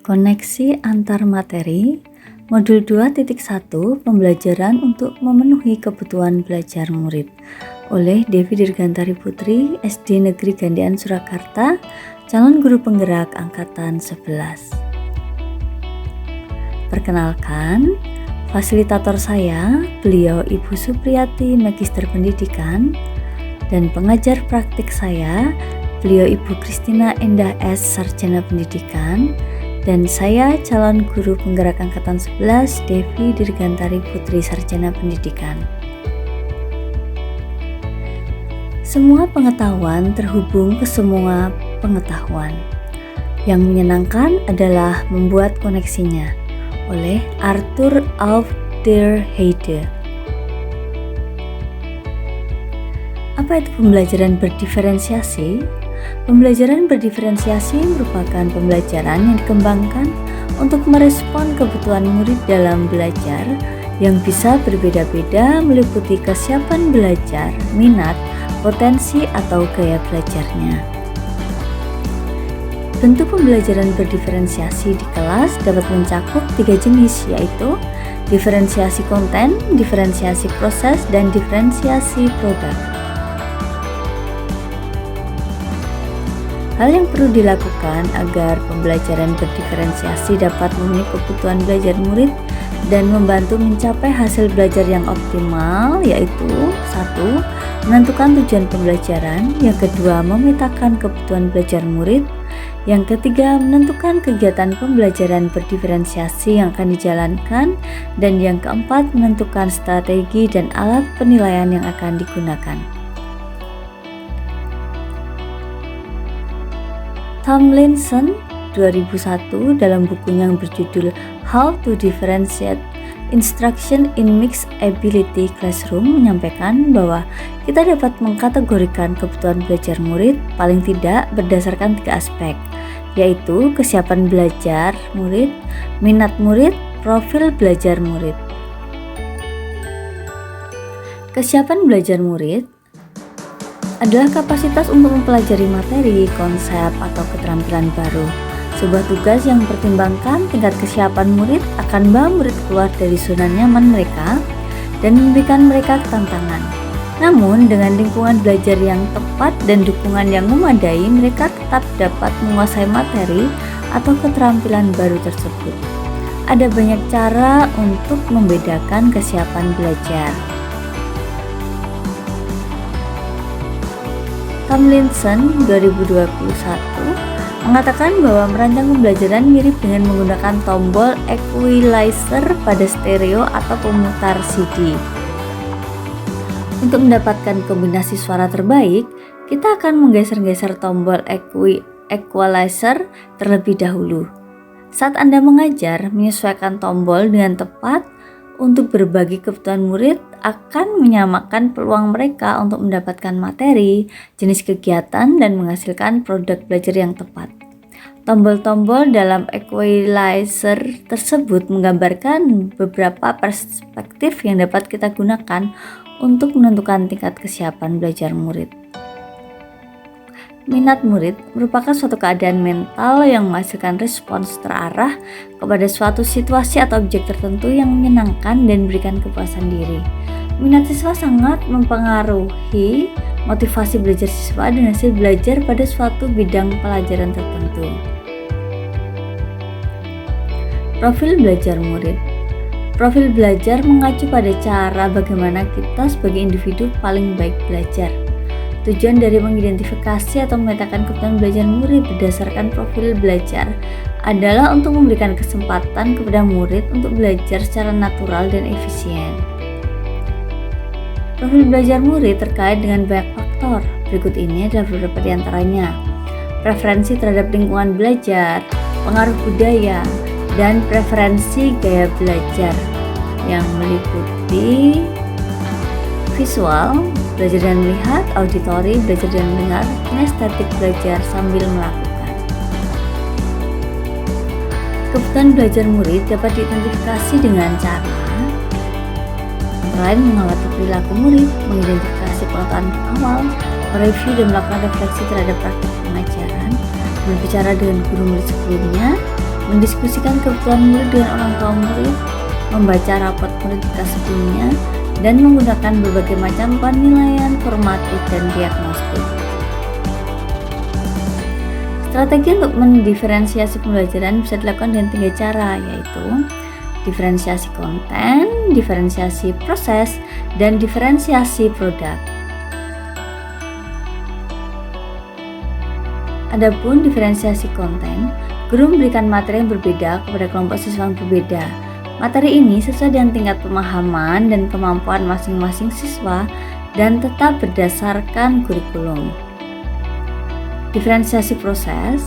Koneksi antar materi, modul 2.1 pembelajaran untuk memenuhi kebutuhan belajar murid oleh Devi Dirgantari Putri, SD Negeri Gandean Surakarta, calon guru penggerak angkatan 11. Perkenalkan, fasilitator saya, beliau Ibu Supriyati, Magister Pendidikan, dan pengajar praktik saya, beliau Ibu Kristina Endah S, Sarjana Pendidikan, dan saya calon guru penggerak angkatan 11 Devi Dirgantari Putri, Sarjana Pendidikan. Semua pengetahuan terhubung ke semua pengetahuan. Yang menyenangkan adalah membuat koneksinya, oleh Arthur auf der Heide. Apa itu pembelajaran berdiferensiasi? Pembelajaran berdiferensiasi merupakan pembelajaran yang dikembangkan untuk merespon kebutuhan murid dalam belajar yang bisa berbeda-beda, meliputi kesiapan belajar, minat, potensi, atau gaya belajarnya. Bentuk pembelajaran berdiferensiasi di kelas dapat mencakup 3 jenis, yaitu diferensiasi konten, diferensiasi proses, dan diferensiasi produk. Hal yang perlu dilakukan agar pembelajaran berdiferensiasi dapat memenuhi kebutuhan belajar murid dan membantu mencapai hasil belajar yang optimal, yaitu 1. Menentukan tujuan pembelajaran, yang kedua memetakan kebutuhan belajar murid, yang ketiga menentukan kegiatan pembelajaran berdiferensiasi yang akan dijalankan, dan yang keempat menentukan strategi dan alat penilaian yang akan digunakan. Tomlinson 2001 dalam bukunya yang berjudul How to Differentiate Instruction in Mixed Ability Classroom menyampaikan bahwa kita dapat mengkategorikan kebutuhan belajar murid paling tidak berdasarkan 3 aspek, yaitu kesiapan belajar murid, minat murid, profil belajar murid. Kesiapan belajar murid adalah kapasitas untuk mempelajari materi, konsep, atau keterampilan baru. Sebuah tugas yang mempertimbangkan tingkat kesiapan murid akan membawa murid keluar dari zona nyaman mereka dan memberikan mereka tantangan. Namun, dengan lingkungan belajar yang tepat dan dukungan yang memadai, mereka tetap dapat menguasai materi atau keterampilan baru tersebut. Ada banyak cara untuk membedakan kesiapan belajar. Tomlinson 2021 mengatakan bahwa merancang pembelajaran mirip dengan menggunakan tombol equalizer pada stereo atau pemutar CD. Untuk mendapatkan kombinasi suara terbaik, kita akan menggeser-geser tombol equalizer terlebih dahulu. Saat Anda mengajar, menyesuaikan tombol dengan tepat untuk berbagi kebutuhan murid akan menyamakan peluang mereka untuk mendapatkan materi, jenis kegiatan, dan menghasilkan produk belajar yang tepat. Tombol-tombol dalam equalizer tersebut menggambarkan beberapa perspektif yang dapat kita gunakan untuk menentukan tingkat kesiapan belajar murid. Minat murid merupakan suatu keadaan mental yang menghasilkan respons terarah kepada suatu situasi atau objek tertentu yang menyenangkan dan memberikan kepuasan diri. Minat siswa sangat mempengaruhi motivasi belajar siswa dan hasil belajar pada suatu bidang pelajaran tertentu. Profil belajar murid. Profil belajar mengacu pada cara bagaimana kita sebagai individu paling baik belajar. Tujuan dari mengidentifikasi atau memetakan kebutuhan belajar murid berdasarkan profil belajar adalah untuk memberikan kesempatan kepada murid untuk belajar secara natural dan efisien. Profil belajar murid terkait dengan banyak faktor. Berikut ini adalah beberapa di antaranya: preferensi terhadap lingkungan belajar, pengaruh budaya, dan preferensi gaya belajar yang meliputi visual, belajar dan melihat, auditori, belajar dan mendengar, kinestetik, belajar sambil melakukan. Kebutuhan belajar murid dapat diidentifikasi dengan cara lain mengamati perilaku murid, mengidentifikasi pengetahuan awal, mereview dan melakukan refleksi terhadap praktik pengajaran, berbicara dengan guru murid sebelumnya, mendiskusikan kebutuhan murid dengan orang tua murid, membaca raport murid kelas sebelumnya, dan menggunakan berbagai macam penilaian formatif dan diagnostik. Strategi untuk mendiferensiasi pembelajaran bisa dilakukan dengan 3 cara, yaitu diferensiasi konten, diferensiasi proses, dan diferensiasi produk. Adapun diferensiasi konten, guru memberikan materi yang berbeda kepada kelompok siswa yang berbeda. Materi ini sesuai dengan tingkat pemahaman dan kemampuan masing-masing siswa dan tetap berdasarkan kurikulum. Diferensiasi proses,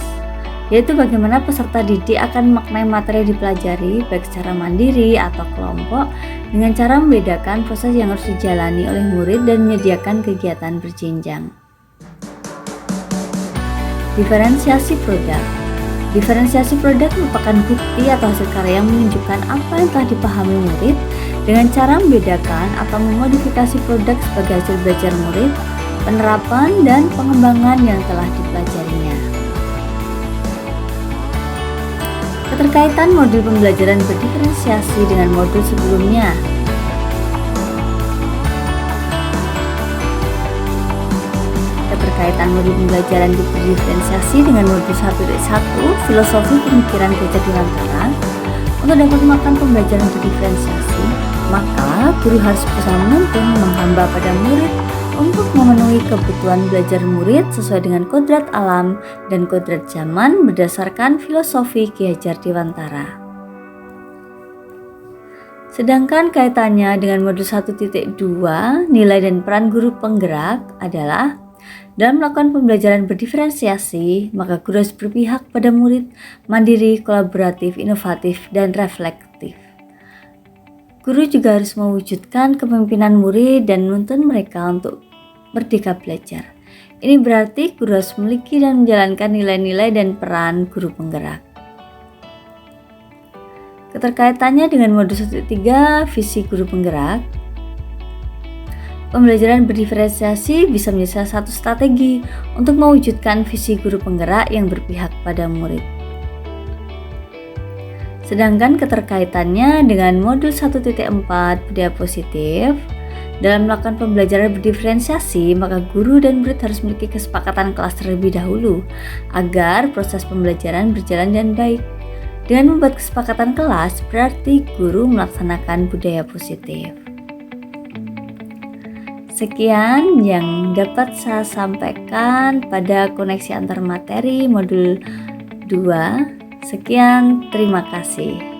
yaitu bagaimana peserta didik akan memaknai materi yang dipelajari baik secara mandiri atau kelompok dengan cara membedakan proses yang harus dijalani oleh murid dan menyediakan kegiatan berjenjang. Diferensiasi produk. Diferensiasi produk merupakan bukti atau hasil karya yang menunjukkan apa yang telah dipahami murid dengan cara membedakan atau memodifikasi produk sebagai hasil belajar murid, penerapan dan pengembangan yang telah dipelajarinya. Keterkaitan modul pembelajaran berdiferensiasi dengan modul sebelumnya. Keterkaitan modul pembelajaran berdiferensiasi dengan modul 1.1 Filosofi Pemikiran Belajar Diwantara. Untuk dapat melakukan pembelajaran berdiferensiasi, maka guru harus berusaha mungkin menghamba pada murid untuk memenuhi kebutuhan belajar murid sesuai dengan kodrat alam dan kodrat zaman berdasarkan filosofi Ki Hajar Dewantara. Sedangkan kaitannya dengan modul 1.2 nilai dan peran guru penggerak adalah dalam melakukan pembelajaran berdiferensiasi, maka guru harus berpihak pada murid, mandiri, kolaboratif, inovatif, dan reflektif. Guru juga harus mewujudkan kepemimpinan murid dan menuntun mereka untuk merdeka belajar. Ini berarti guru harus memiliki dan menjalankan nilai-nilai dan peran guru penggerak. Keterkaitannya dengan modul 1.3 visi guru penggerak. Pembelajaran berdiferensiasi bisa menjadi salah satu strategi untuk mewujudkan visi guru penggerak yang berpihak pada murid. Sedangkan keterkaitannya dengan modul 1.4 budaya positif, dalam melakukan pembelajaran berdiferensiasi, maka guru dan murid harus memiliki kesepakatan kelas terlebih dahulu agar proses pembelajaran berjalan dengan baik. Dengan membuat kesepakatan kelas, berarti guru melaksanakan budaya positif. Sekian yang dapat saya sampaikan pada koneksi antar materi modul 2. Sekian, terima kasih.